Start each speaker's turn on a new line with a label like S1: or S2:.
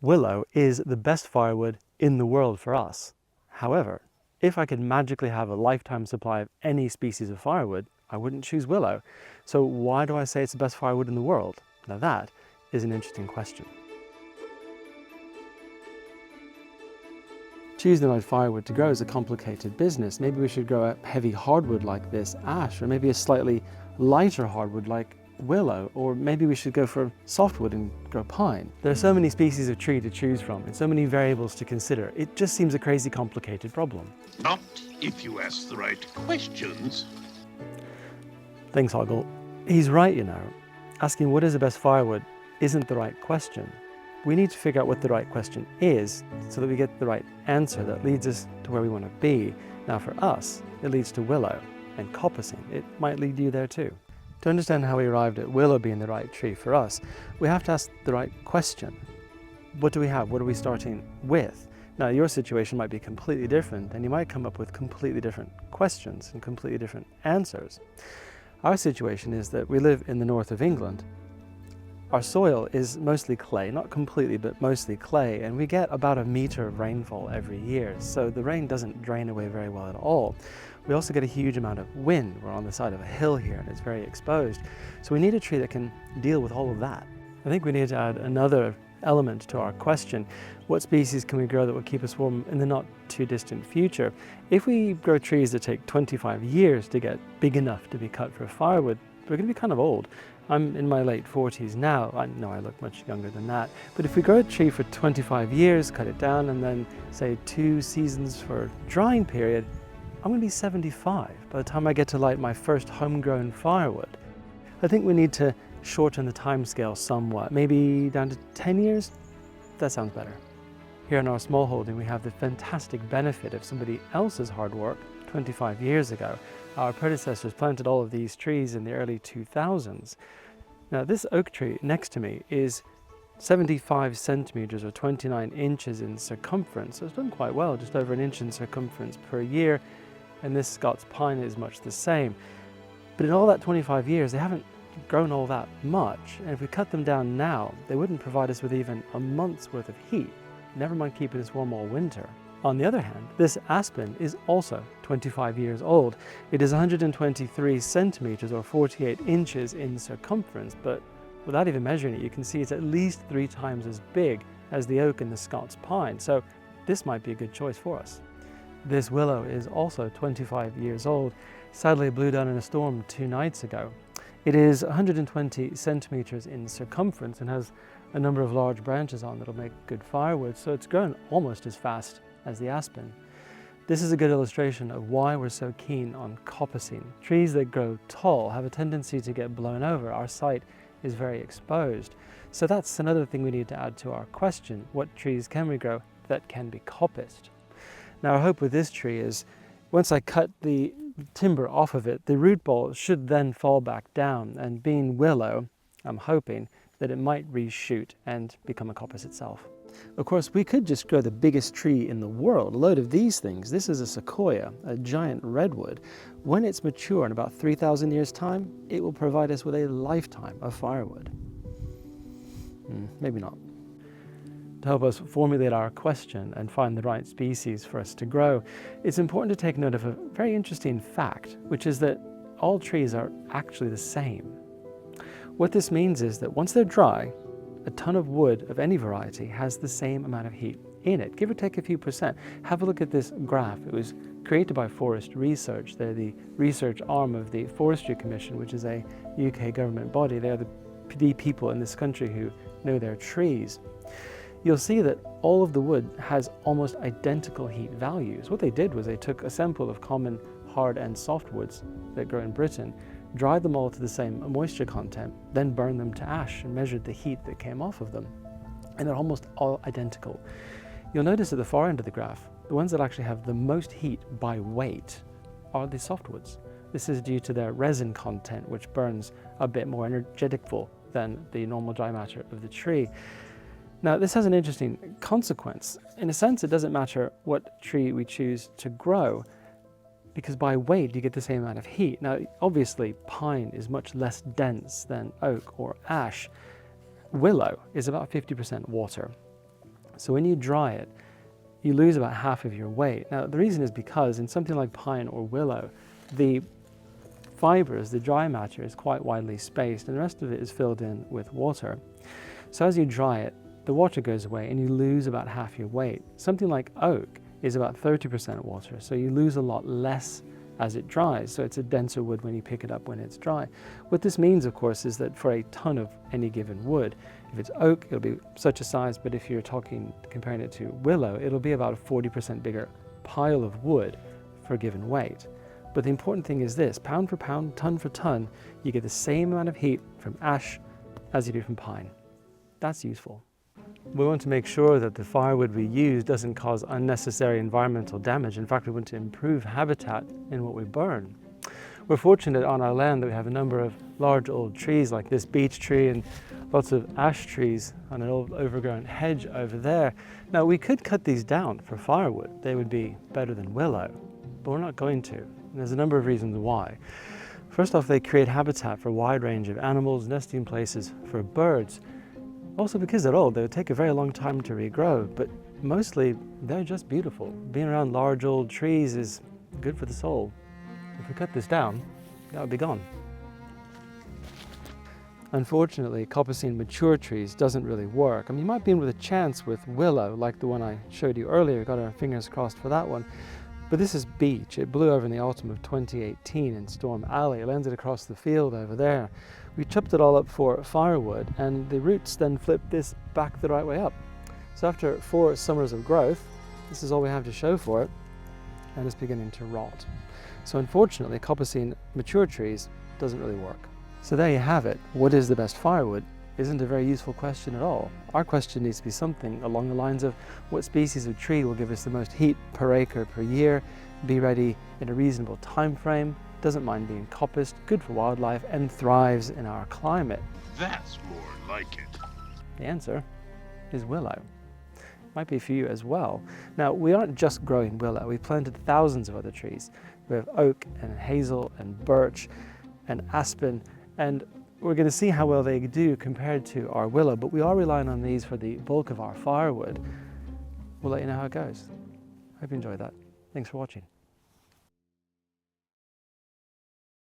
S1: Willow is the best firewood in the world for us. However, if I could magically have a lifetime supply of any species of firewood, I wouldn't choose willow. So why do I say it's the best firewood in the world? Now that is an interesting question. Choosing the right firewood to grow is a complicated business. Maybe we should grow a heavy hardwood like this ash, or maybe a slightly lighter hardwood like willow, or maybe we should go for softwood and grow pine. There are so many species of tree to choose from and so many variables to consider. It just seems a crazy complicated problem.
S2: Not if you ask the right questions.
S1: Thanks, Hoggle. He's right, you know. Asking what is the best firewood isn't the right question. We need to figure out what the right question is so that we get the right answer that leads us to where we want to be. Now for us, it leads to willow and coppicing. It might lead you there too. To understand how we arrived at willow being the right tree for us, we have to ask the right question. What do we have? What are we starting with? Now your situation might be completely different and you might come up with completely different questions and completely different answers. Our situation is that we live in the north of England. Our soil is mostly clay, not completely, but mostly clay, and we get about 1 meter of rainfall every year, so the rain doesn't drain away very well at all. We also get a huge amount of wind. We're on the side of a hill here and it's very exposed, so we need a tree that can deal with all of that. I think we need to add another element to our question. What species can we grow that will keep us warm in the not too distant future? If we grow trees that take 25 years to get big enough to be cut for firewood, we're going to be kind of old. I'm in my late 40s now. I know I look much younger than that. But if we grow a tree for 25 years, cut it down, and then say 2 seasons for drying period, I'm going to be 75 by the time I get to light my first homegrown firewood. I think we need to shorten the time scale somewhat, maybe down to 10 years. That sounds better. Here in our small holding, we have the fantastic benefit of somebody else's hard work 25 years ago. Our predecessors planted all of these trees in the early 2000s. Now this oak tree next to me is 75 centimeters or 29 inches in circumference. So it's done quite well, just over 1 inch in circumference per year. And this Scots pine is much the same. But in all that 25 years, they haven't grown all that much. And if we cut them down now, they wouldn't provide us with even a month's worth of heat, never mind keeping us warm all winter. On the other hand, this aspen is also 25 years old. It is 123 centimeters or 48 inches in circumference, but without even measuring it, you can see it's at least 3 times as big as the oak and the Scots pine, so this might be a good choice for us. This willow is also 25 years old. Sadly, it blew down in a storm 2 nights ago. It is 120 centimeters in circumference and has a number of large branches on that'll make good firewood, so it's grown almost as fast as the aspen. This is a good illustration of why we're so keen on coppicing. Trees that grow tall have a tendency to get blown over. Our site is very exposed. So that's another thing we need to add to our question. What trees can we grow that can be coppiced? Now our hope with this tree is once I cut the timber off of it, the root ball should then fall back down, and being willow, I'm hoping that it might reshoot and become a coppice itself. Of course, we could just grow the biggest tree in the world, a load of these things. This is a sequoia, a giant redwood. When it's mature in about 3,000 years' time, it will provide us with a lifetime of firewood. Maybe not. To help us formulate our question and find the right species for us to grow, it's important to take note of a very interesting fact, which is that all trees are actually the same. What this means is that once they're dry, a ton of wood of any variety has the same amount of heat in it, give or take a few percent. Have a look at this graph. It was created by Forest Research. They're the research arm of the Forestry Commission, which is a UK government body. They are the people in this country who know their trees. You'll see that all of the wood has almost identical heat values. What they did was they took a sample of common hard and soft woods that grow in Britain, dried them all to the same moisture content, then burned them to ash and measured the heat that came off of them. And they're almost all identical. You'll notice at the far end of the graph, the ones that actually have the most heat by weight are the softwoods. This is due to their resin content, which burns a bit more energeticful than the normal dry matter of the tree. Now, this has an interesting consequence. In a sense, it doesn't matter what tree we choose to grow, because by weight you get the same amount of heat. Now, obviously, pine is much less dense than oak or ash. Willow is about 50% water. So when you dry it, you lose about half of your weight. Now, the reason is because in something like pine or willow, the fibers, the dry matter, is quite widely spaced and the rest of it is filled in with water. So as you dry it, the water goes away and you lose about half your weight. Something like oak is about 30% water, so you lose a lot less as it dries, so it's a denser wood when you pick it up when it's dry. What this means, of course, is that for a ton of any given wood, if it's oak, it'll be such a size, but if you're comparing it to willow, it'll be about a 40% bigger pile of wood for a given weight. But the important thing is this: pound for pound, ton for ton, you get the same amount of heat from ash as you do from pine. That's useful. We want to make sure that the firewood we use doesn't cause unnecessary environmental damage. In fact, we want to improve habitat in what we burn. We're fortunate on our land that we have a number of large old trees like this beech tree and lots of ash trees on an old overgrown hedge over there. Now, we could cut these down for firewood. They would be better than willow, but we're not going to. And there's a number of reasons why. First off, they create habitat for a wide range of animals, nesting places for birds. Also, because they're old, they would take a very long time to regrow, but mostly they're just beautiful. Being around large old trees is good for the soul. If we cut this down, that would be gone. Unfortunately, coppicing mature trees doesn't really work. I mean, you might be in with a chance with willow, like the one I showed you earlier. Got our fingers crossed for that one. But this is beech. It blew over in the autumn of 2018 in Storm Alley. It landed across the field over there. We chopped it all up for firewood, and the roots then flipped this back the right way up. So after 4 summers of growth, this is all we have to show for it, and it's beginning to rot. So unfortunately, coppicing mature trees doesn't really work. So there you have it. What is the best firewood? Isn't a very useful question at all. Our question needs to be something along the lines of what species of tree will give us the most heat per acre per year, be ready in a reasonable time frame, doesn't mind being coppiced, good for wildlife, and thrives in our climate.
S2: That's more like it.
S1: The answer is willow. Might be for you as well. Now, we aren't just growing willow. We've planted thousands of other trees. We have oak and hazel and birch and aspen, and we're going to see how well they do compared to our willow, but we are relying on these for the bulk of our firewood. We'll let you know how it goes. Hope you enjoyed that. Thanks for watching.